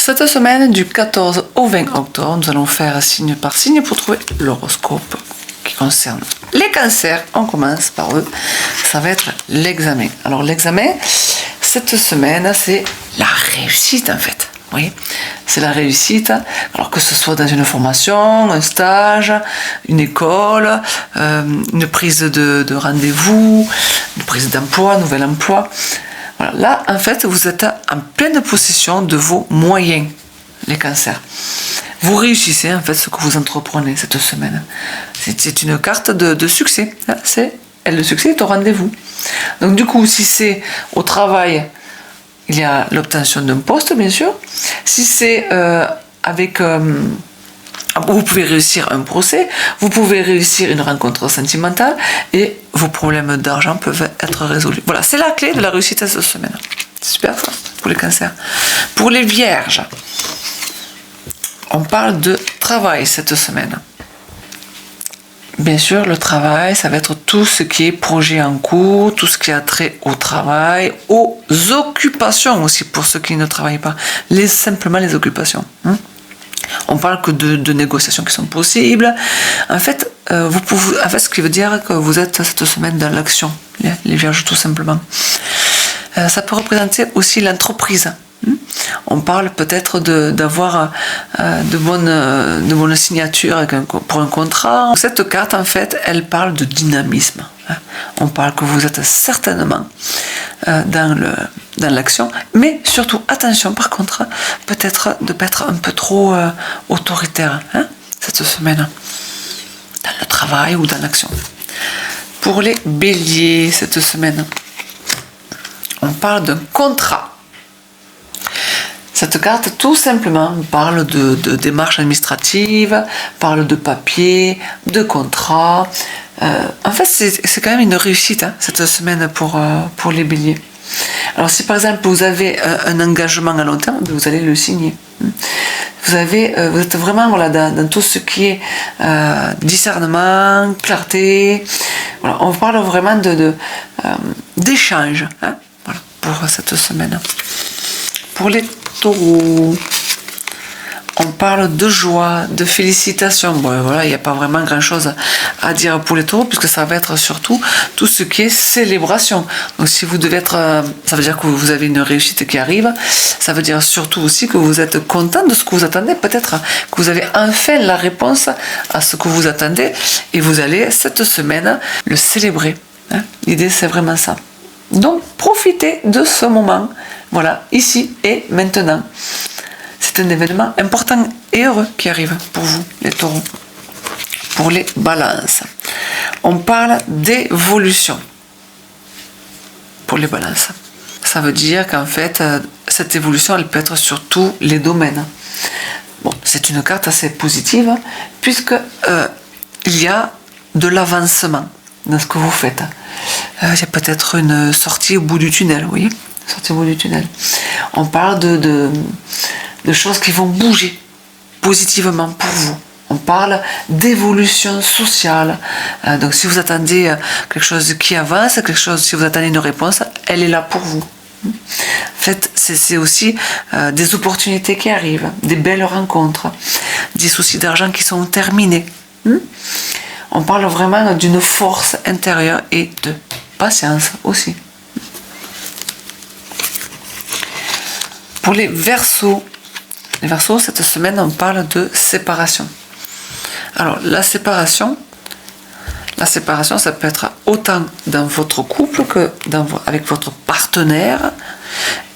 Cette semaine, du 14 au 20 octobre, nous allons faire signe par signe pour trouver l'horoscope qui concerne les cancers. On commence par eux. Ça va être l'examen. Alors l'examen, cette semaine, c'est la réussite en fait. Oui, c'est la réussite. Alors que ce soit dans une formation, un stage, une école, une prise de rendez-vous, une prise d'emploi, un nouvel emploi. Voilà. Là, en fait, vous êtes en pleine possession de vos moyens, les cancers. Vous réussissez, en fait, ce que vous entreprenez cette semaine. C'est une carte de succès. Le succès est au rendez-vous. Donc, du coup, si c'est au travail, il y a l'obtention d'un poste, bien sûr. Si c'est vous pouvez réussir un procès, vous pouvez réussir une rencontre sentimentale et vos problèmes d'argent peuvent être résolus. Voilà, c'est la clé de la réussite cette semaine. C'est super ça, pour les cancers. Pour les vierges, on parle de travail cette semaine. Bien sûr, le travail, ça va être tout ce qui est projet en cours, tout ce qui a trait au travail, aux occupations aussi, pour ceux qui ne travaillent pas. Simplement les occupations. On parle que de négociations qui sont possibles. En fait, ce qui veut dire que vous êtes cette semaine dans l'action, les vierges, tout simplement. Ça peut représenter aussi l'entreprise. On parle peut-être d'avoir de bonnes signatures pour un contrat. Cette carte, en fait, elle parle de dynamisme. On parle que vous êtes certainement dans l'action, mais surtout, attention, par contre, peut-être de ne pas être un peu trop autoritaire cette semaine, dans le travail ou dans l'action. Pour les béliers, cette semaine, on parle d'un contrat. Cette carte, tout simplement, parle de démarches administratives, parle de papier, de contrat. En fait, c'est quand même une réussite cette semaine pour les béliers. Alors, si par exemple vous avez un engagement à long terme, vous allez le signer. Vous êtes vraiment dans tout ce qui est discernement, clarté. Voilà, on parle vraiment d'échange pour cette semaine. Pour les taureaux, on parle de joie, de félicitations. Bon, voilà, il n'y a pas vraiment grand-chose à dire pour les taureaux, puisque ça va être surtout tout ce qui est célébration. Donc, si vous devez être... ça veut dire que vous avez une réussite qui arrive. Ça veut dire surtout aussi que vous êtes content de ce que vous attendez. Peut-être que vous avez enfin la réponse à ce que vous attendez. Et vous allez, cette semaine, le célébrer. L'idée, c'est vraiment ça. Donc, profitez de ce moment. Voilà, ici et maintenant. C'est un événement important et heureux qui arrive pour vous, les taureaux. Pour les balances, on parle d'évolution. Pour les balances. Ça veut dire qu'en fait, cette évolution, elle peut être sur tous les domaines. Bon, c'est une carte assez positive, puisque il y a de l'avancement dans ce que vous faites. Il y a peut-être une sortie au bout du tunnel, vous voyez ? Sortie au bout du tunnel. On parle de choses qui vont bouger positivement pour vous. On parle d'évolution sociale. Donc si vous attendez quelque chose qui avance, si vous attendez une réponse, elle est là pour vous. En fait, c'est aussi des opportunités qui arrivent, des belles rencontres, des soucis d'argent qui sont terminés. On parle vraiment d'une force intérieure et de patience aussi. Pour les Verseaux, cette semaine, on parle de séparation. Alors, la séparation, ça peut être autant dans votre couple que avec votre partenaire.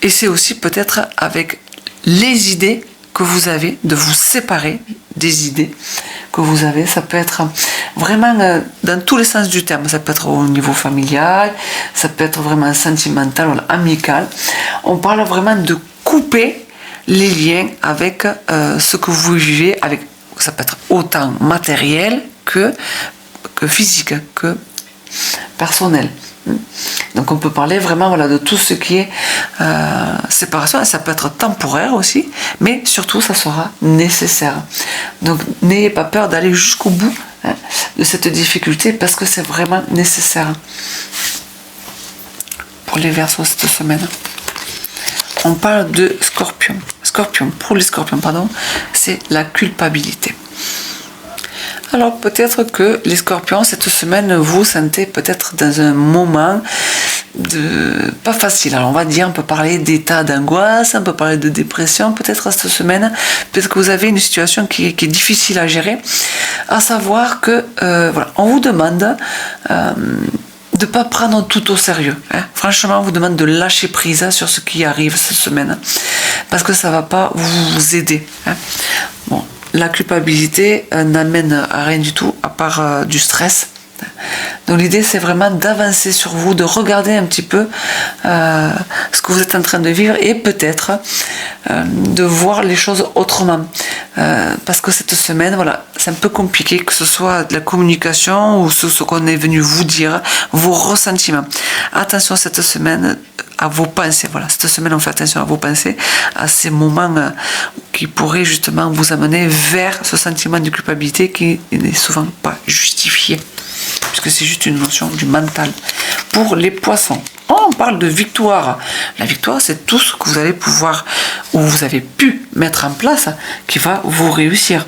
Et c'est aussi peut-être avec les idées que vous avez, de vous séparer des idées que vous avez. Ça peut être vraiment dans tous les sens du terme. Ça peut être au niveau familial, ça peut être vraiment sentimental, amical. On parle vraiment de couper les liens avec ce que vous vivez, ça peut être autant matériel que physique, que personnel. Donc on peut parler vraiment de tout ce qui est séparation, et ça peut être temporaire aussi, mais surtout ça sera nécessaire. Donc n'ayez pas peur d'aller jusqu'au bout de cette difficulté, parce que c'est vraiment nécessaire. Pour les Verseaux cette semaine, on parle de Scorpion. Scorpion, pour les scorpions, pardon, c'est la culpabilité. Alors peut-être que les scorpions, cette semaine, vous sentez peut-être dans un moment pas facile. Alors on va dire, on peut parler d'état d'angoisse, on peut parler de dépression, peut-être cette semaine, peut-être que vous avez une situation qui est difficile à gérer, à savoir que, voilà, on vous demande de ne pas prendre tout au sérieux. Hein. Franchement, on vous demande de lâcher prise sur ce qui arrive cette semaine, parce que ça ne va pas vous aider. Hein. Bon. La culpabilité n'amène à rien du tout, à part du stress. Donc l'idée, c'est vraiment d'avancer sur vous, de regarder un petit peu ce que vous êtes en train de vivre et peut-être de voir les choses autrement. Parce que cette semaine, voilà, c'est un peu compliqué, que ce soit de la communication ou ce qu'on est venu vous dire, vos ressentiments. Attention cette semaine à vos pensées. Voilà, cette semaine, on fait attention à vos pensées, à ces moments qui pourraient justement vous amener vers ce sentiment de culpabilité qui n'est souvent pas justifié, puisque c'est juste une notion du mental. Pour les poissons, on parle de victoire. La victoire, c'est tout ce que vous allez pouvoir, ou vous avez pu mettre en place, qui va vous réussir.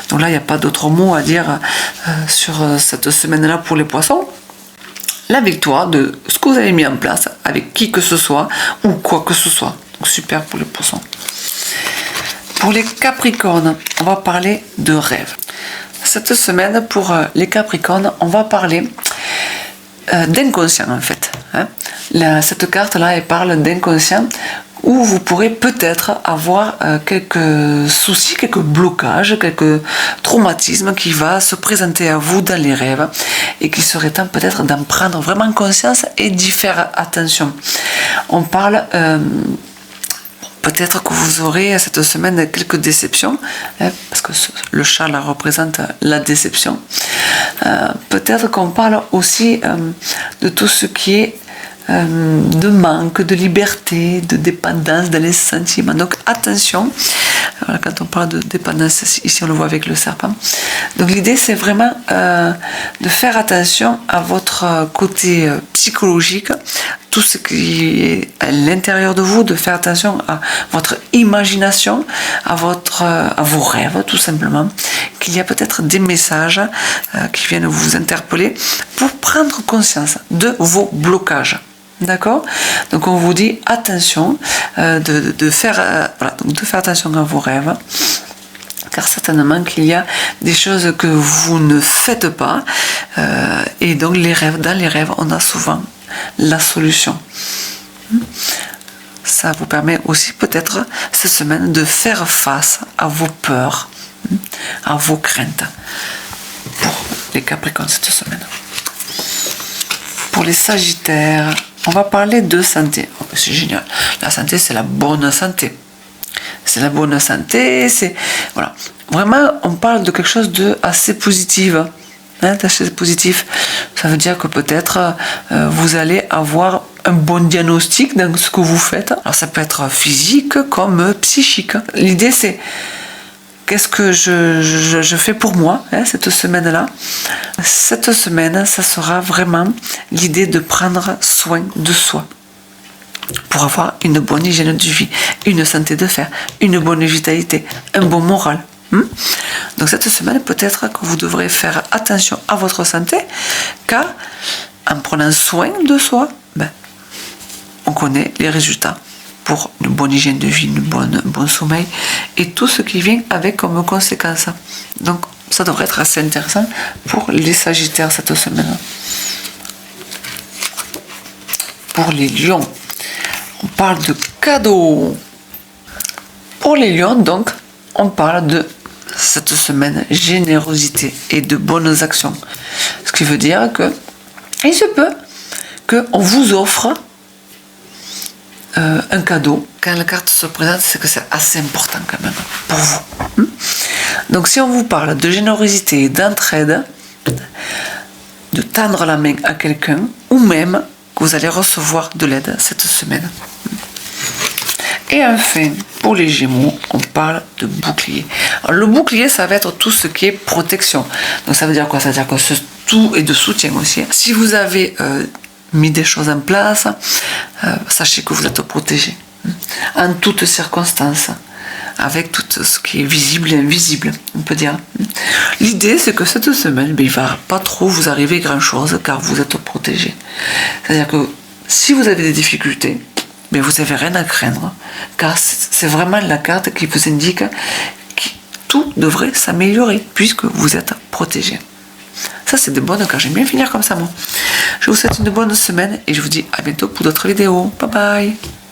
Donc là, il n'y a pas d'autre mot à dire sur cette semaine-là pour les poissons. La victoire de ce que vous avez mis en place avec qui que ce soit ou quoi que ce soit. Donc super pour les poissons. Pour les capricornes, on va parler de rêve. Cette semaine, pour les capricornes, on va parler d'inconscient en fait. Hein. Cette carte-là, elle parle d'inconscient, où vous pourrez peut-être avoir quelques soucis, quelques blocages, quelques traumatismes qui va se présenter à vous dans les rêves et qui serait temps peut-être d'en prendre vraiment conscience et d'y faire attention. On parle peut-être que vous aurez cette semaine quelques déceptions, hein, parce que le chat là représente la déception. Peut-être qu'on parle aussi de tout ce qui est de manque, de liberté, de dépendance dans les sentiments. Donc attention, voilà, quand on parle de dépendance, ici on le voit avec le serpent. Donc l'idée c'est vraiment de faire attention à votre côté psychologique, tout ce qui est à l'intérieur de vous, de faire attention à votre imagination, à vos rêves tout simplement, qu'il y a peut-être des messages qui viennent vous interpeller pour prendre conscience de vos blocages. D'accord? Donc on vous dit attention de faire attention à vos rêves, car certainement qu'il y a des choses que vous ne faites pas, et donc dans les rêves on a souvent la solution. Ça vous permet aussi peut-être cette semaine de faire face à vos peurs, à vos craintes, pour les Capricornes cette semaine. Pour les Sagittaires, on va parler de santé. Oh, c'est génial. La santé, c'est la bonne santé. C'est la bonne santé, c'est... Voilà. Vraiment, on parle de quelque chose de assez positif. Hein, d'assez positif. Ça veut dire que peut-être vous allez avoir un bon diagnostic dans ce que vous faites. Alors ça peut être physique comme psychique. L'idée, c'est... Qu'est-ce que je fais pour moi cette semaine-là? Cette semaine, ça sera vraiment l'idée de prendre soin de soi pour avoir une bonne hygiène de vie, une santé de fer, une bonne vitalité, un bon moral. Donc cette semaine, peut-être que vous devrez faire attention à votre santé, car en prenant soin de soi, on connaît les résultats pour une bonne hygiène de vie, un bon sommeil et tout ce qui vient avec comme conséquence. Donc ça devrait être assez intéressant pour les Sagittaires cette semaine. Pour les Lions, on parle de cadeaux. Pour les Lions, donc, on parle de cette semaine générosité et de bonnes actions. Ce qui veut dire que il se peut qu'on vous offre un cadeau. Quand la carte se présente, c'est que c'est assez important quand même pour vous. Donc si on vous parle de générosité et d'entraide, de tendre la main à quelqu'un, ou même que vous allez recevoir de l'aide cette semaine. Et enfin, pour les Gémeaux, on parle de bouclier. Alors, le bouclier, ça va être tout ce qui est protection. Donc ça veut dire quoi? Ça veut dire que tout est de soutien aussi. Si vous avez mis des choses en place, sachez que vous êtes protégé en toutes circonstances. avec tout ce qui est visible et invisible, on peut dire. L'idée, c'est que cette semaine, il ne va pas trop vous arriver grand-chose, car vous êtes protégé. C'est-à-dire que si vous avez des difficultés, vous n'avez rien à craindre, car c'est vraiment la carte qui vous indique que tout devrait s'améliorer, puisque vous êtes protégé. Ça, c'est de bonnes cartes. J'aime bien finir comme ça, moi. Je vous souhaite une bonne semaine, et je vous dis à bientôt pour d'autres vidéos. Bye bye.